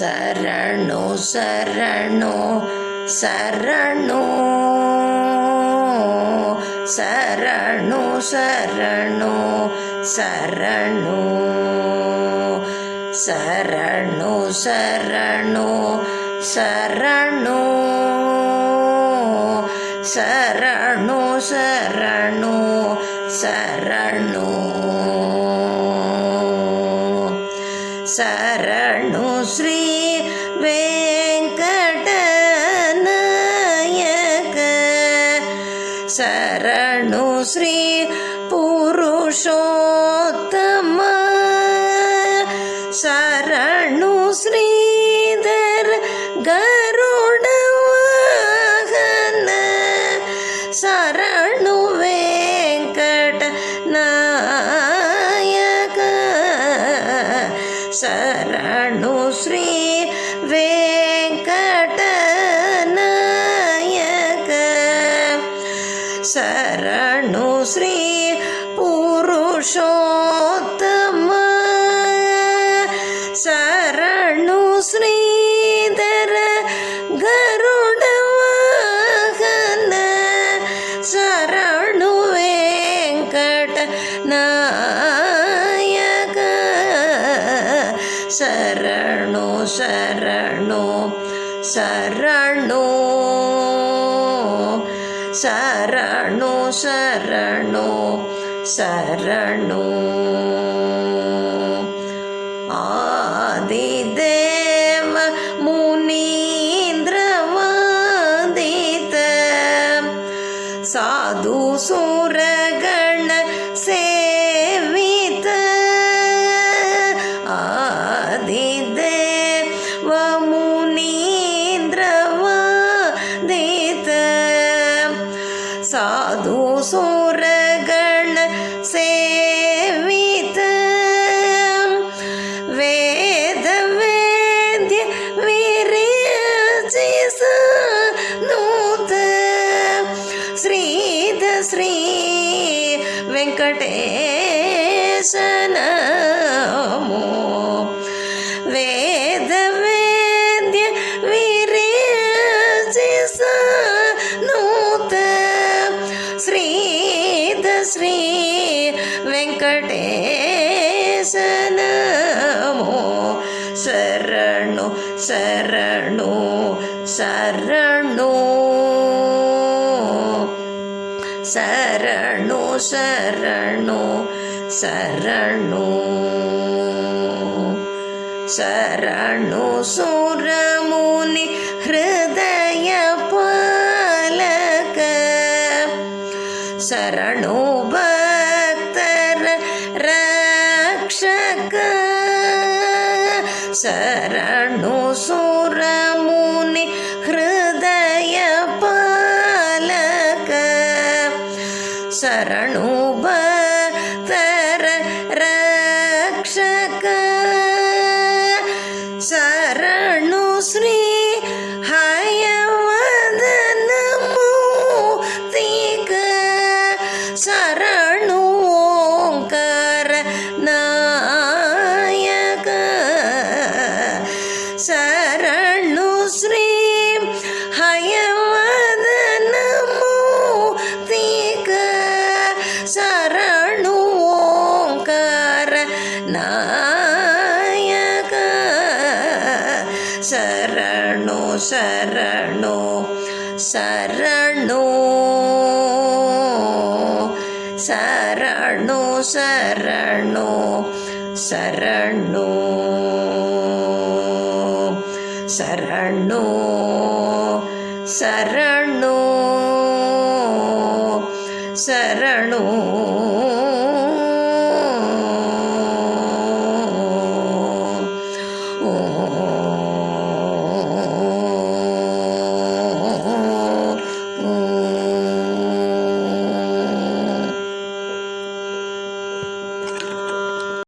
சரணோ சரணோ சரணோ சரணோ சரணோ சரணோ சரணோ சரணோ சரணோ சரணோ சரணோ சரணோ சரணோ ஸ்ரீ வெங்கடநாயக சரணோ ஸ்ரீ புருஷோத்தம சரணோ ஸ்ரீதர கருட வாகன சரணோ வெங்கட நாயக சரணோ ஸ்ரீ வெங்கடநாயக சரணோ ஸ்ரீ புருஷோத்தಮ சரணோ ஸ்ரீதர கருட வாகன சரணோ வெங்கட நாயக சரணோ சரணோ சரணோ சரணோ சரணோ சரணோ ஆதிதேவ முனீந்திர ವಂದಿತ ಸಾಧು ಸುರಗಣ ಸೇವಿತ ಆದಿದೇವ ಮುನೀಂದ್ರ ವಂದಿತ ಸಾಧು ಸುರಗಣ ಸೇವಿತ ವೇದ ವೇದ್ಯ ವಿರೇಚಿಸ ನೂತ ಶ್ರೀದ ಶ್ರೀ ವೆಂಕಟೇಶ ನಮೋ ವೇದ ವೇದ್ಯ ವಿರೇಚಿಸ ನೂತ ಶ್ರೀದ ಶ್ರೀ ವೆಂಕಟೇಶ ನಮೋ ಶರಣು ಶರಣು ಶರಣು ಶರಣು ಶರಣು ಶರಣು ಶರಣು ಸುರಮುನಿ ಹೃದಯ ಪಾಲಕ ಶರಣು ಭಕ್ತರ ರಕ್ಷಕ ಶರಣು ಸುರಮುನಿ ಹೃದಯ ಪಾಲಕ ಶರಣು ಭಕ್ತರ ರಕ್ಷಕ ಶರಣು ಶ್ರೀ ಹಯವದನ ಮೂರ್ತಿಕ ಶರಣು ಓಂಕಾರ ನಾಯಕ ಶರಣು ಶ್ರೀ ಹಯವದನ ಮೂರ್ತಿಕ ಶರಣು ಓಂಕಾರ ನಾಯಕ ಶರಣು ಶರಣು ಶರಣು ಶರಣು ಶರಣು ಶರಣು ಶರಣು ಶರಣು